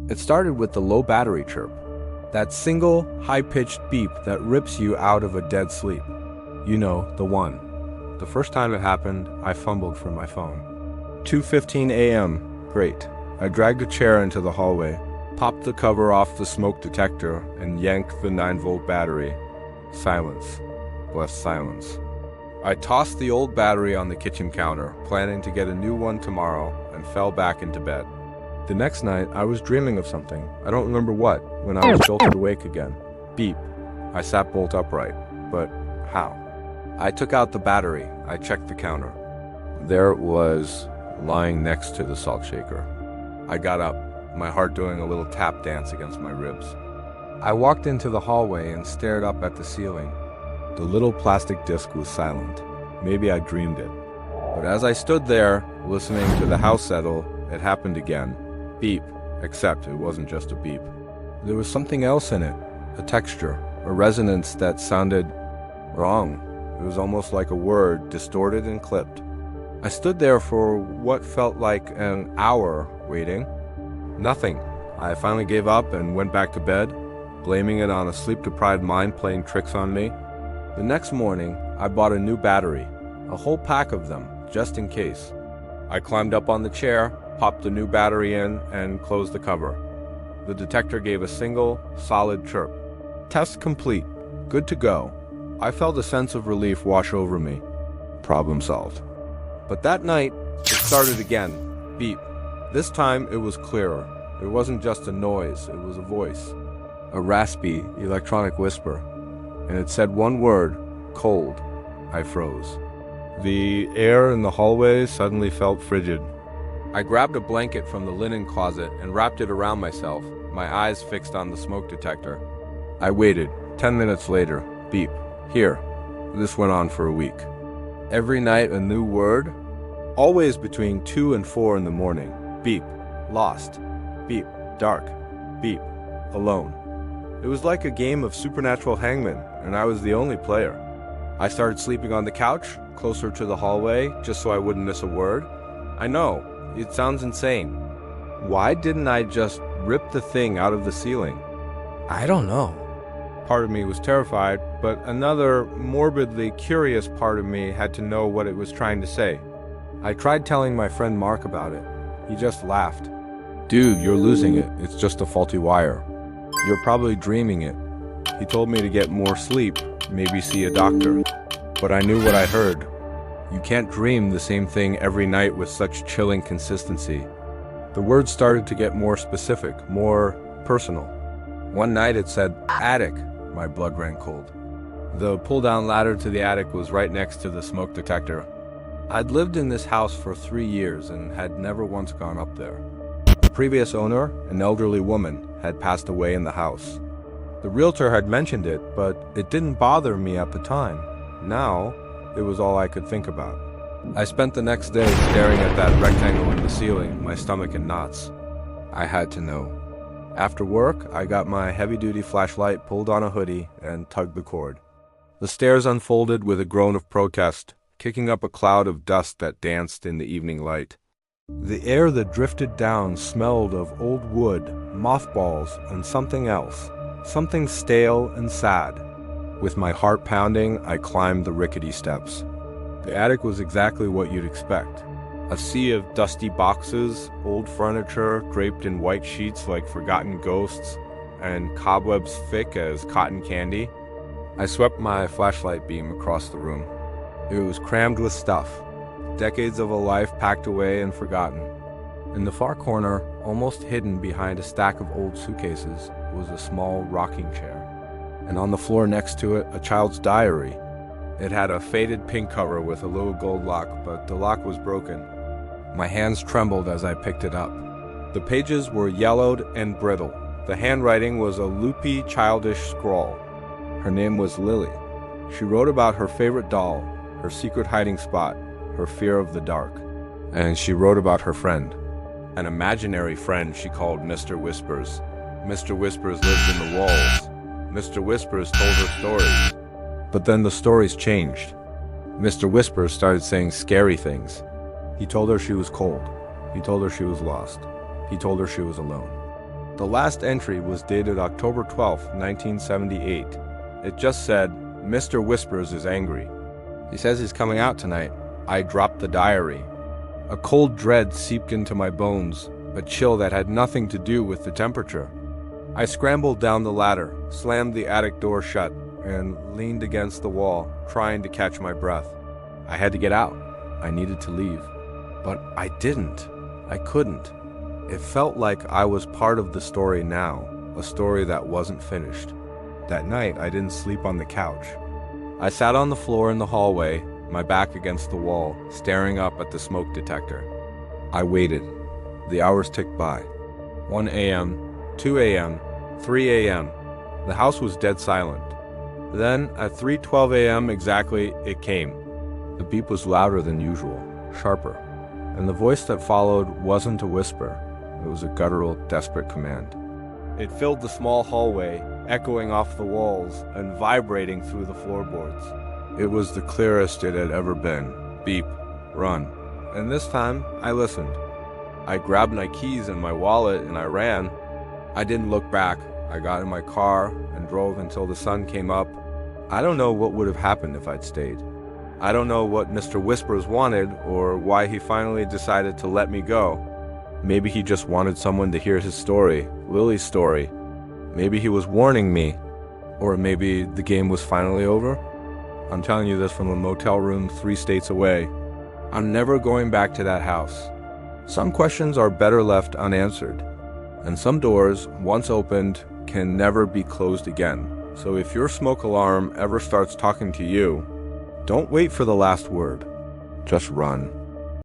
It started with the low battery chirp, that single, high-pitched beep that rips you out of a dead sleep. You know, the one. The first time it happened, I fumbled for my phone. 2:15 a.m. Great. I dragged a chair into the hallway, popped the cover off the smoke detector, and yanked the 9-volt battery. Silence. Blessed silence. I tossed the old battery on the kitchen counter, planning to get a new one tomorrow, and fell back into bed. The next night, I was dreaming of something. I don't remember what, when I was jolted awake again. Beep. I sat bolt upright. But how? I took out the battery. I checked the counter. There it was, lying next to the salt shaker. I got up, my heart doing a little tap dance against my ribs. I walked into the hallway and stared up at the ceiling. The little plastic disc was silent. Maybe I dreamed it. But as I stood there, listening to the house settle, it happened again. Beep. Except it wasn't just a beep. There was something else in it. A texture, a resonance that sounded wrong. It was almost like a word, distorted and clipped. I stood there for what felt like an hour, waiting. Nothing. I finally gave up and went back to bed, blaming it on a sleep-deprived mind playing tricks on me. The next morning, I bought a new battery, a whole pack of them, just in case. I climbed up on the chair, popped the new battery in, and closed the cover. The detector gave a single, solid chirp. Test complete. Good to go. I felt a sense of relief wash over me. Problem solved. But that night, it started again. Beep. This time, it was clearer. It wasn't just a noise, it was a voice. A raspy, electronic whisper. And it said one word, cold. I froze. The air in the hallway suddenly felt frigid. I grabbed a blanket from the linen closet and wrapped it around myself, my eyes fixed on the smoke detector. I waited. 10 minutes later, beep. Here. This went on for a week. Every night a new word. Always between 2 and 4 in the morning. Beep. Lost. Beep. Dark. Beep. Alone. It was like a game of supernatural hangman, and I was the only player. I started sleeping on the couch, closer to the hallway, just so I wouldn't miss a word. I know, it sounds insane. Why didn't I just rip the thing out of the ceiling? I don't know. Part of me was terrified, but another morbidly curious part of me had to know what it was trying to say. I tried telling my friend Mark about it. He just laughed. Dude, you're losing it. It's just a faulty wire. You're probably dreaming it. He told me to get more sleep, maybe see a doctor. But I knew what I heard. You can't dream the same thing every night with such chilling consistency. The words started to get more specific, more personal. One night it said, attic. My blood ran cold. The pull-down ladder to the attic was right next to the smoke detector. I'd lived in this house for 3 years and had never once gone up there. The previous owner, an elderly woman, had passed away in the house. The realtor had mentioned it, but it didn't bother me at the time. Now, it was all I could think about. I spent the next day staring at that rectangle in the ceiling, my stomach in knots. I had to know. After work, I got my heavy-duty flashlight, pulled on a hoodie, and tugged the cord. The stairs unfolded with a groan of protest, kicking up a cloud of dust that danced in the evening light. The air that drifted down smelled of old wood, mothballs, and something else, something stale and sad. With my heart pounding, I climbed the rickety steps. The attic was exactly what you'd expect. A sea of dusty boxes, old furniture draped in white sheets like forgotten ghosts, and cobwebs thick as cotton candy. I swept my flashlight beam across the room. It was crammed with stuff, decades of a life packed away and forgotten. In the far corner, almost hidden behind a stack of old suitcases, was a small rocking chair. And on the floor next to it, a child's diary. It had a faded pink cover with a little gold lock, but the lock was broken. My hands trembled as I picked it up. The pages were yellowed and brittle. The handwriting was a loopy, childish scrawl. Her name was Lily. She wrote about her favorite doll, her secret hiding spot, her fear of the dark. And she wrote about her friend. An imaginary friend she called Mr. Whispers. Mr. Whispers lived in the walls. Mr. Whispers told her stories. But then the stories changed. Mr. Whispers started saying scary things. He told her she was cold. He told her she was lost. He told her she was alone. The last entry was dated October 12, 1978. It just said, "Mr. Whispers is angry. He says he's coming out tonight." I dropped the diary. A cold dread seeped into my bones, a chill that had nothing to do with the temperature. I scrambled down the ladder, slammed the attic door shut, and leaned against the wall, trying to catch my breath. I had to get out. I needed to leave. But I didn't. I couldn't. It felt like I was part of the story now, a story that wasn't finished. That night, I didn't sleep on the couch. I sat on the floor in the hallway, my back against the wall, staring up at the smoke detector. I waited. The hours ticked by. 1 a.m., 2 a.m., 3 a.m. The house was dead silent. Then, at 3:12 a.m. exactly, it came. The beep was louder than usual, sharper, and the voice that followed wasn't a whisper. It was a guttural, desperate command. It filled the small hallway, echoing off the walls and vibrating through the floorboards. It was the clearest it had ever been. Beep, run. And this time, I listened. I grabbed my keys and my wallet and I ran. I didn't look back. I got in my car and drove until the sun came up. I don't know what would have happened if I'd stayed. I don't know what Mr. Whispers wanted or why he finally decided to let me go. Maybe he just wanted someone to hear his story, Lily's story. Maybe he was warning me. Or maybe the game was finally over. I'm telling you this from a motel room 3 states away. I'm never going back to that house. Some questions are better left unanswered. And some doors, once opened, can never be closed again. So if your smoke alarm ever starts talking to you, don't wait for the last word. Just run.